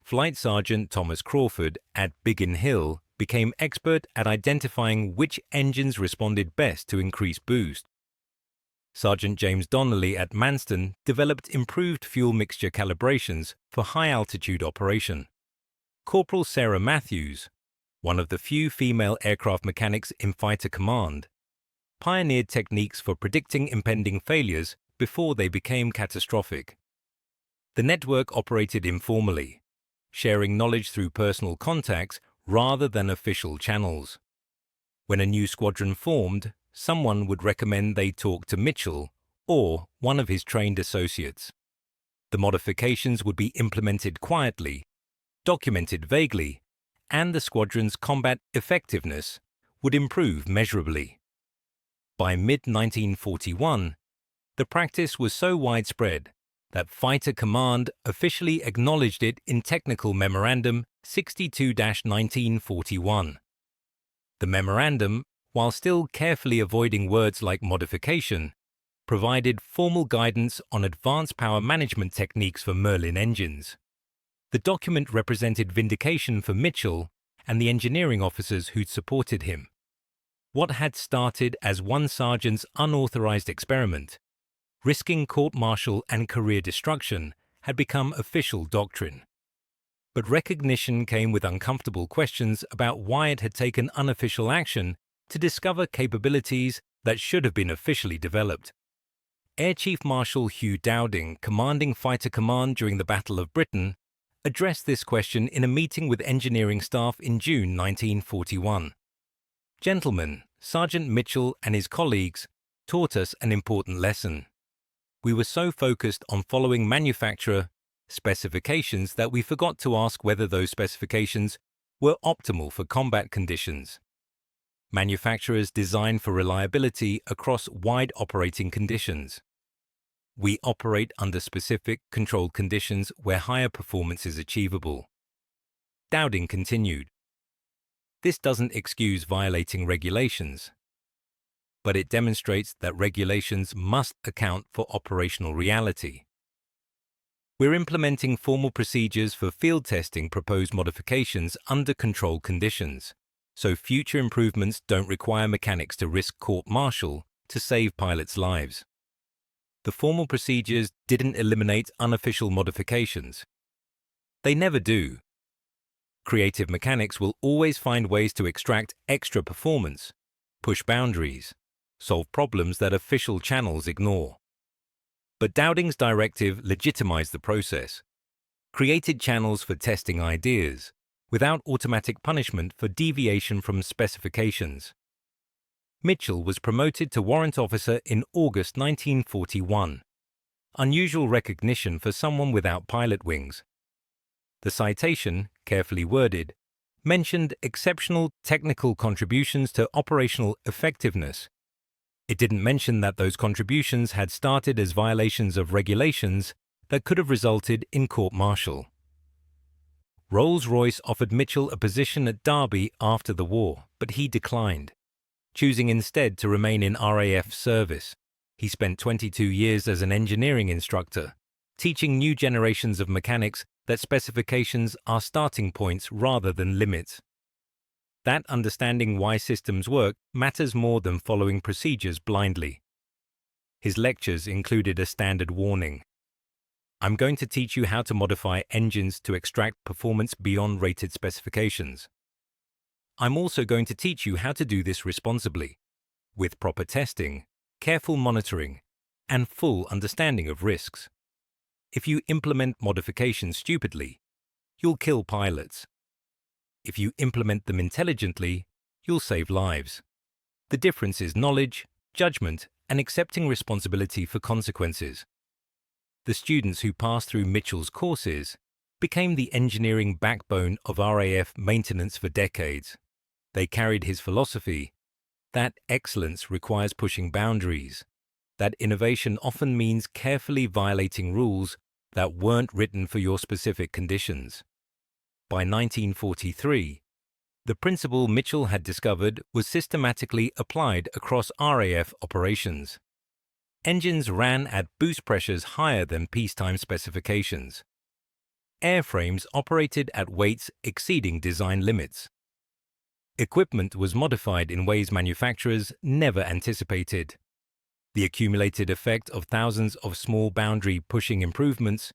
Flight Sergeant Thomas Crawford at Biggin Hill became expert at identifying which engines responded best to increase boost. Sergeant James Donnelly at Manston developed improved fuel mixture calibrations for high-altitude operation. Corporal Sarah Matthews, one of the few female aircraft mechanics in fighter command, pioneered techniques for predicting impending failures before they became catastrophic. The network operated informally, sharing knowledge through personal contacts rather than official channels. When a new squadron formed, someone would recommend they talk to Mitchell or one of his trained associates. The modifications would be implemented quietly, documented vaguely, and the squadron's combat effectiveness would improve measurably. By mid-1941, the practice was so widespread that Fighter Command officially acknowledged it in Technical Memorandum 62-1941. The memorandum, while still carefully avoiding words like modification, provided formal guidance on advanced power management techniques for Merlin engines. The document represented vindication for Mitchell and the engineering officers who'd supported him. What had started as one sergeant's unauthorized experiment, risking court-martial and career destruction, had become official doctrine. But recognition came with uncomfortable questions about why it had taken unofficial action to discover capabilities that should have been officially developed. Air Chief Marshal Hugh Dowding, commanding Fighter Command during the Battle of Britain, addressed this question in a meeting with engineering staff in June 1941. "Gentlemen, Sergeant Mitchell and his colleagues taught us an important lesson. We were so focused on following manufacturer specifications that we forgot to ask whether those specifications were optimal for combat conditions. Manufacturers design for reliability across wide operating conditions. We operate under specific, controlled conditions where higher performance is achievable." Dowding continued, "This doesn't excuse violating regulations, but it demonstrates that regulations must account for operational reality. We're implementing formal procedures for field testing proposed modifications under controlled conditions, so future improvements don't require mechanics to risk court-martial to save pilots' lives. The formal procedures didn't eliminate unofficial modifications. They never do. Creative mechanics will always find ways to extract extra performance, push boundaries, solve problems that official channels ignore. But Dowding's directive legitimized the process, created channels for testing ideas, without automatic punishment for deviation from specifications. Mitchell was promoted to warrant officer in August 1941. Unusual recognition for someone without pilot wings. The citation, carefully worded, mentioned exceptional technical contributions to operational effectiveness. It didn't mention that those contributions had started as violations of regulations that could have resulted in court-martial. Rolls Royce offered Mitchell a position at Derby after the war, but he declined, choosing instead to remain in RAF service. He spent 22 years as an engineering instructor, teaching new generations of mechanics that specifications are starting points rather than limits. That understanding why systems work matters more than following procedures blindly. His lectures included a standard warning. I'm going to teach you how to modify engines to extract performance beyond rated specifications. I'm also going to teach you how to do this responsibly, with proper testing, careful monitoring, and full understanding of risks. If you implement modifications stupidly, you'll kill pilots. If you implement them intelligently, you'll save lives. The difference is knowledge, judgment, and accepting responsibility for consequences. The students who passed through Mitchell's courses became the engineering backbone of RAF maintenance for decades. They carried his philosophy that excellence requires pushing boundaries, that innovation often means carefully violating rules that weren't written for your specific conditions. By 1943, the principle Mitchell had discovered was systematically applied across RAF operations. Engines ran at boost pressures higher than peacetime specifications. Airframes operated at weights exceeding design limits. Equipment was modified in ways manufacturers never anticipated. The accumulated effect of thousands of small boundary-pushing improvements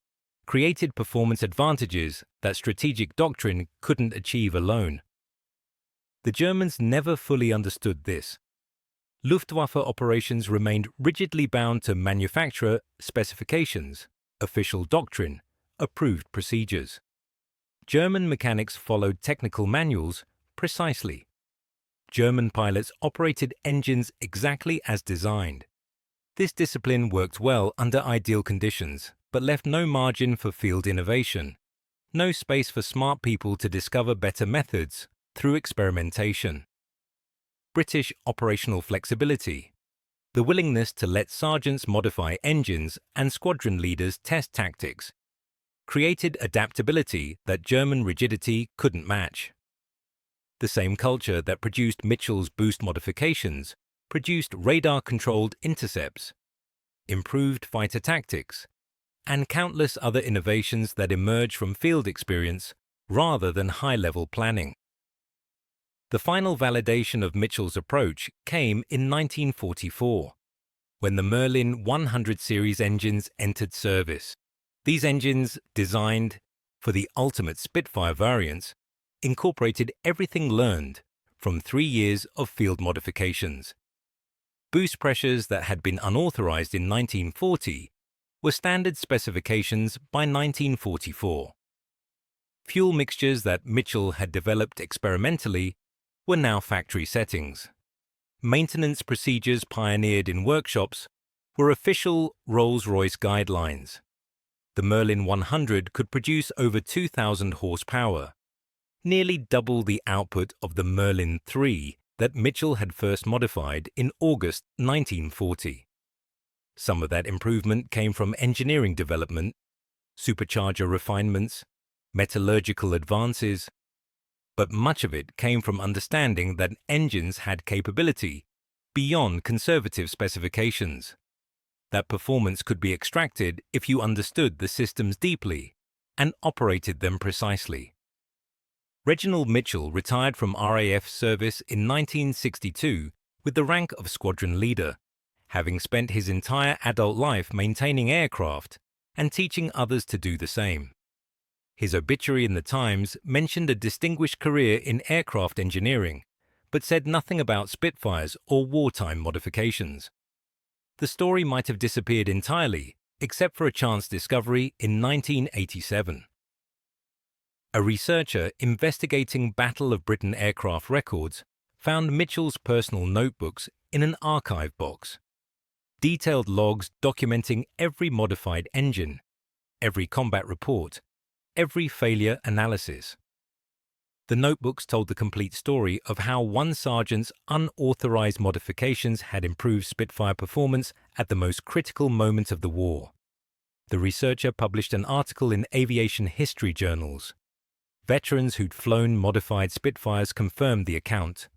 created performance advantages that strategic doctrine couldn't achieve alone. The Germans never fully understood this. Luftwaffe operations remained rigidly bound to manufacturer specifications, official doctrine, approved procedures. German mechanics followed technical manuals precisely. German pilots operated engines exactly as designed. This discipline worked well under ideal conditions, but left no margin for field innovation, no space for smart people to discover better methods through experimentation. British operational flexibility, the willingness to let sergeants modify engines and squadron leaders test tactics, created adaptability that German rigidity couldn't match. The same culture that produced Mitchell's boost modifications produced radar-controlled intercepts, improved fighter tactics, and countless other innovations that emerge from field experience rather than high-level planning. The final validation of Mitchell's approach came in 1944, when the Merlin 100 series engines entered service. These engines, designed for the ultimate Spitfire variants, incorporated everything learned from 3 years of field modifications. Boost pressures that had been unauthorized in 1940 were standard specifications by 1944. Fuel mixtures that Mitchell had developed experimentally were now factory settings. Maintenance procedures pioneered in workshops were official Rolls Royce guidelines. The Merlin 100 could produce over 2,000 horsepower, nearly double the output of the Merlin 3 that Mitchell had first modified in August 1940. Some of that improvement came from engineering development, supercharger refinements, metallurgical advances, but much of it came from understanding that engines had capability beyond conservative specifications, that performance could be extracted if you understood the systems deeply and operated them precisely. Reginald Mitchell retired from RAF service in 1962 with the rank of squadron leader, having spent his entire adult life maintaining aircraft and teaching others to do the same. His obituary in the Times mentioned a distinguished career in aircraft engineering, but said nothing about Spitfires or wartime modifications. The story might have disappeared entirely except for a chance discovery in 1987. A researcher investigating Battle of Britain aircraft records found Mitchell's personal notebooks in an archive box. Detailed logs documenting every modified engine, every combat report, every failure analysis. The notebooks told the complete story of how one sergeant's unauthorized modifications had improved Spitfire performance at the most critical moment of the war. The researcher published an article in aviation history journals. Veterans who'd flown modified Spitfires confirmed the account.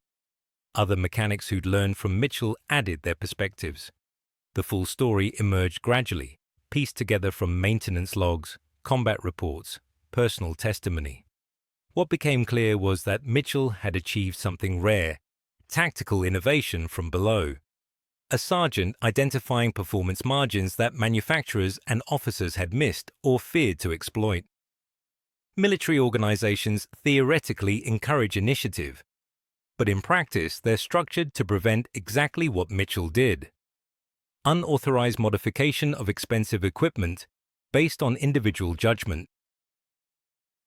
Other mechanics who'd learned from Mitchell added their perspectives. The full story emerged gradually, pieced together from maintenance logs, combat reports, personal testimony. What became clear was that Mitchell had achieved something rare, tactical innovation from below. A sergeant identifying performance margins that manufacturers and officers had missed or feared to exploit. Military organizations theoretically encourage initiative, but in practice they're structured to prevent exactly what Mitchell did. Unauthorized modification of expensive equipment based on individual judgment.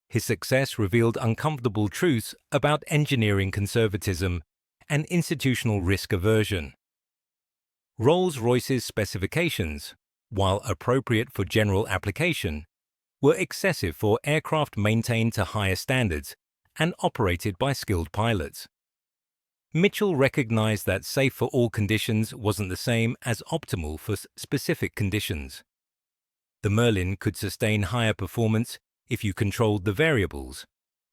His success revealed uncomfortable truths about engineering conservatism and institutional risk aversion. Rolls Royce's specifications, while appropriate for general application, were excessive for aircraft maintained to higher standards and operated by skilled pilots. Mitchell recognized that safe for all conditions wasn't the same as optimal for specific conditions. The Merlin could sustain higher performance if you controlled the variables: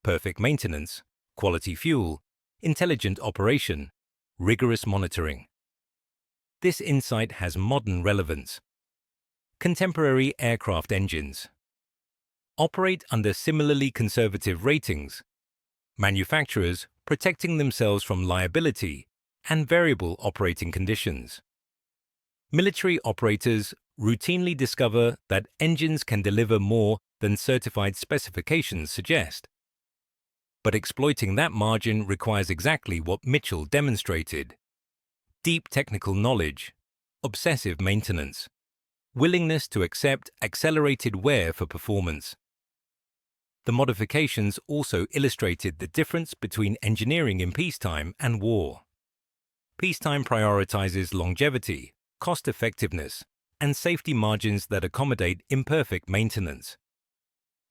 perfect maintenance, quality fuel, intelligent operation, rigorous monitoring. This insight has modern relevance. Contemporary aircraft engines operate under similarly conservative ratings. Manufacturers protecting themselves from liability and variable operating conditions. Military operators routinely discover that engines can deliver more than certified specifications suggest. But exploiting that margin requires exactly what Mitchell demonstrated: deep technical knowledge, obsessive maintenance, willingness to accept accelerated wear for performance. The modifications also illustrated the difference between engineering in peacetime and war. Peacetime prioritizes longevity, cost-effectiveness, and safety margins that accommodate imperfect maintenance.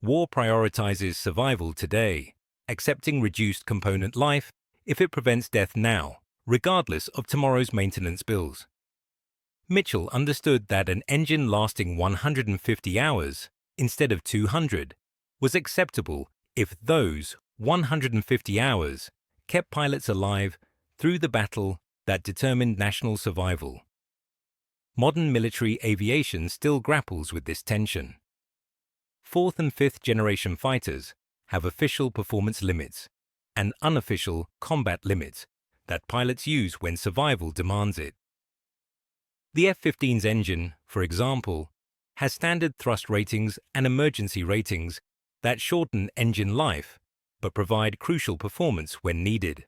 War prioritizes survival today, accepting reduced component life if it prevents death now, regardless of tomorrow's maintenance bills. Mitchell understood that an engine lasting 150 hours instead of 200 was acceptable if those 150 hours kept pilots alive through the battle that determined national survival. Modern military aviation still grapples with this tension. Fourth and fifth generation fighters have official performance limits and unofficial combat limits that pilots use when survival demands it. The F-15's engine, for example, has standard thrust ratings and emergency ratings that shorten engine life but provide crucial performance when needed.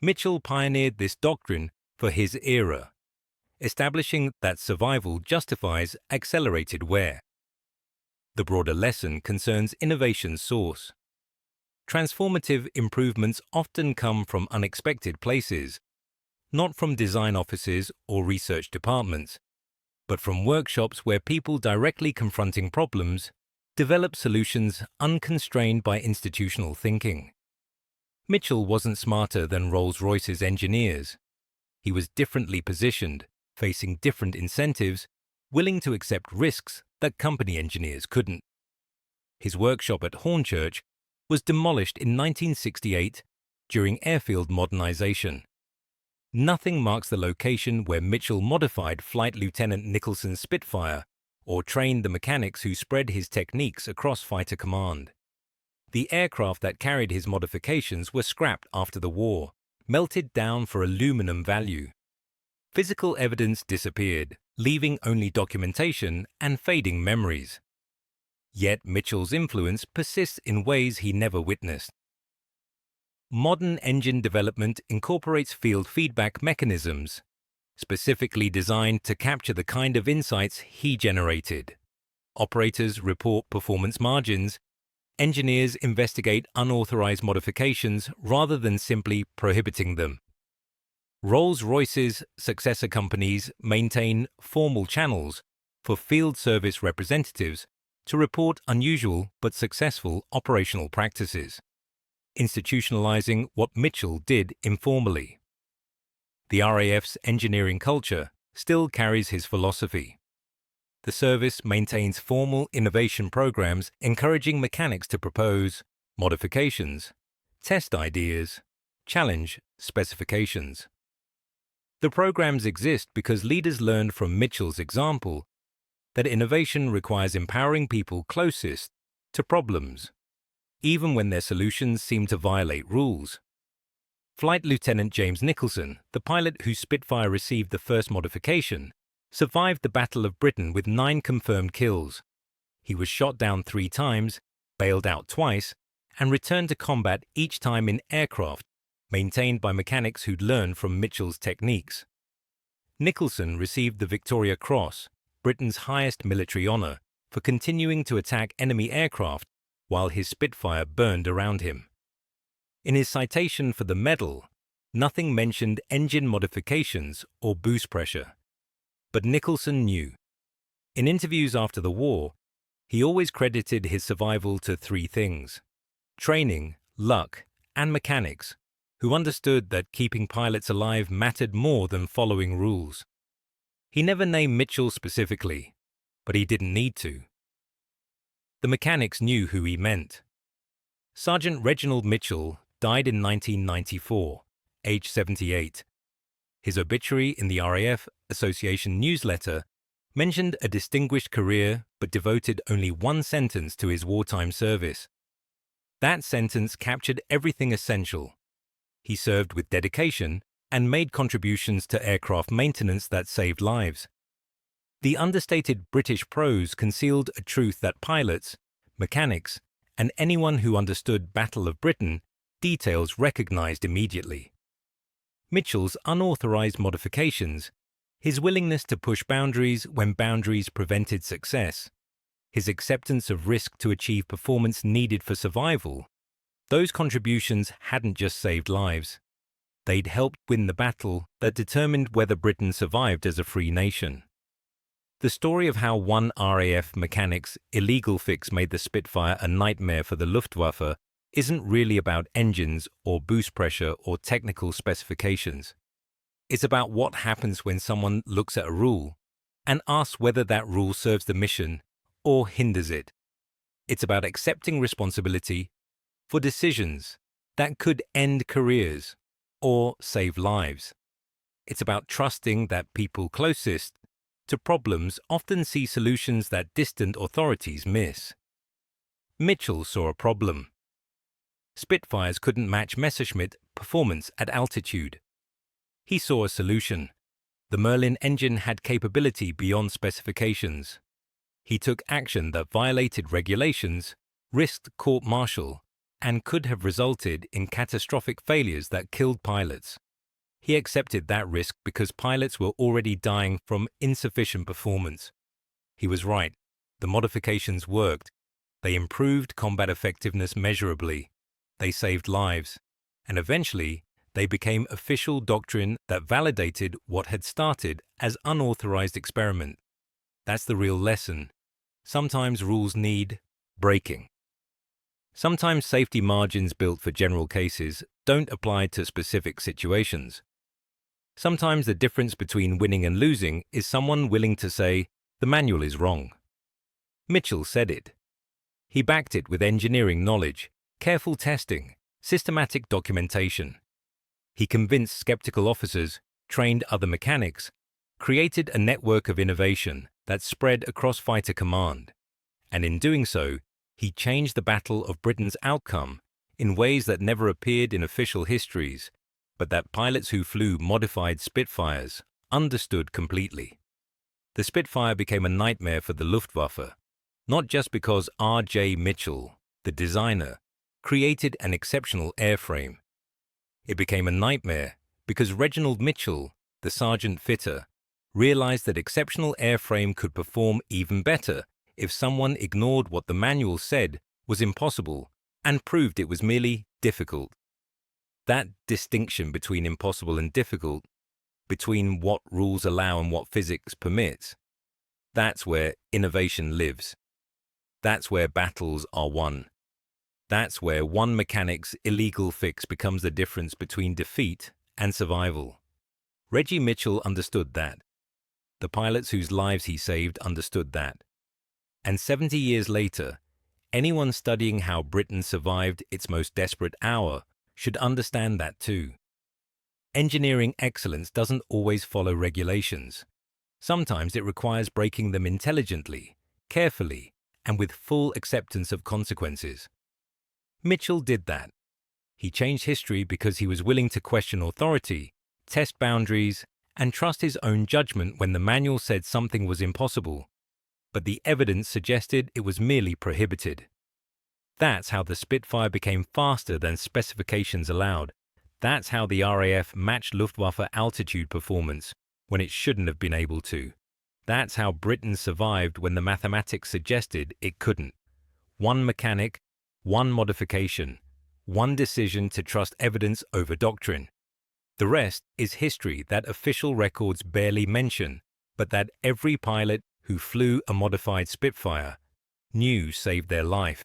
Mitchell pioneered this doctrine for his era, establishing that survival justifies accelerated wear. The broader lesson concerns innovation's source. Transformative improvements often come from unexpected places, not from design offices or research departments, but from workshops where people directly confronting problems develop solutions unconstrained by institutional thinking. Mitchell wasn't smarter than Rolls Royce's engineers. He was differently positioned, facing different incentives, willing to accept risks that company engineers couldn't. His workshop at Hornchurch was demolished in 1968 during airfield modernization. Nothing marks the location where Mitchell modified Flight Lieutenant Nicholson's Spitfire or trained the mechanics who spread his techniques across fighter command. The aircraft that carried his modifications were scrapped after the war, melted down for aluminum value. Physical evidence disappeared, leaving only documentation and fading memories. Yet Mitchell's influence persists in ways he never witnessed. Modern engine development incorporates field feedback mechanisms. specifically designed to capture the kind of insights he generated. Operators report performance margins. Engineers investigate unauthorized modifications rather than simply prohibiting them. Rolls Royce's successor companies maintain formal channels for field service representatives to report unusual but successful operational practices, institutionalizing what Mitchell did informally. The RAF's engineering culture still carries his philosophy. The service maintains formal innovation programs encouraging mechanics to propose modifications, test ideas, challenge specifications. The programs exist because leaders learned from Mitchell's example that innovation requires empowering people closest to problems, even when their solutions seem to violate rules. Flight Lieutenant James Nicholson, the pilot whose Spitfire received the first modification, survived the Battle of Britain with 9 confirmed kills. He was shot down 3 times, bailed out twice, and returned to combat each time in aircraft maintained by mechanics who'd learned from Mitchell's techniques. Nicholson received the Victoria Cross, Britain's highest military honour, for continuing to attack enemy aircraft while his Spitfire burned around him. In his citation for the medal, nothing mentioned engine modifications or boost pressure. But Nicholson knew. In interviews after the war, he always credited his survival to 3 things: training, luck, and mechanics, who understood that keeping pilots alive mattered more than following rules. He never named Mitchell specifically, but he didn't need to. The mechanics knew who he meant. Sergeant Reginald Mitchell died in 1994, aged 78. His obituary in the RAF Association newsletter mentioned a distinguished career but devoted only 1 sentence to his wartime service. That sentence captured everything essential. He served with dedication and made contributions to aircraft maintenance that saved lives. The understated British prose concealed a truth that pilots, mechanics, and anyone who understood Battle of Britain details recognized immediately. Mitchell's unauthorized modifications, his willingness to push boundaries when boundaries prevented success, his acceptance of risk to achieve performance needed for survival, those contributions hadn't just saved lives. They'd helped win the battle that determined whether Britain survived as a free nation. The story of how one RAF mechanic's illegal fix made the Spitfire a nightmare for the Luftwaffe isn't really about engines or boost pressure or technical specifications. It's about what happens when someone looks at a rule and asks whether that rule serves the mission or hinders it. It's about accepting responsibility for decisions that could end careers or save lives. It's about trusting that people closest to problems often see solutions that distant authorities miss. Mitchell saw a problem. Spitfires couldn't match Messerschmitt performance at altitude. He saw a solution. The Merlin engine had capability beyond specifications. He took action that violated regulations, risked court-martial, and could have resulted in catastrophic failures that killed pilots. He accepted that risk because pilots were already dying from insufficient performance. He was right. The modifications worked. They improved combat effectiveness measurably. They saved lives. And eventually, they became official doctrine that validated what had started as unauthorized experiment. That's the real lesson. Sometimes rules need breaking. Sometimes safety margins built for general cases don't apply to specific situations. Sometimes the difference between winning and losing is someone willing to say, the manual is wrong. Mitchell said it. He backed it with engineering knowledge, careful testing, systematic documentation. He convinced skeptical officers, trained other mechanics, created a network of innovation that spread across fighter command. And in doing so, he changed the Battle of Britain's outcome in ways that never appeared in official histories, but that pilots who flew modified Spitfires understood completely. The Spitfire became a nightmare for the Luftwaffe, not just because R.J. Mitchell, the designer, created an exceptional airframe. It became a nightmare because Reginald Mitchell, the sergeant fitter, realized that exceptional airframe could perform even better if someone ignored what the manual said was impossible and proved it was merely difficult. That distinction between impossible and difficult, between what rules allow and what physics permits, that's where innovation lives. That's where battles are won. That's where one mechanic's illegal fix becomes the difference between defeat and survival. Reggie Mitchell understood that. The pilots whose lives he saved understood that. And 70 years later, anyone studying how Britain survived its most desperate hour should understand that too. Engineering excellence doesn't always follow regulations. Sometimes it requires breaking them intelligently, carefully, and with full acceptance of consequences. Mitchell did that. He changed history because he was willing to question authority, test boundaries, and trust his own judgment when the manual said something was impossible, but the evidence suggested it was merely prohibited. That's how the Spitfire became faster than specifications allowed. That's how the RAF matched Luftwaffe altitude performance when it shouldn't have been able to. That's how Britain survived when the mathematics suggested it couldn't. One mechanic, one modification, one decision to trust evidence over doctrine. The rest is history that official records barely mention, but that every pilot who flew a modified Spitfire knew saved their life.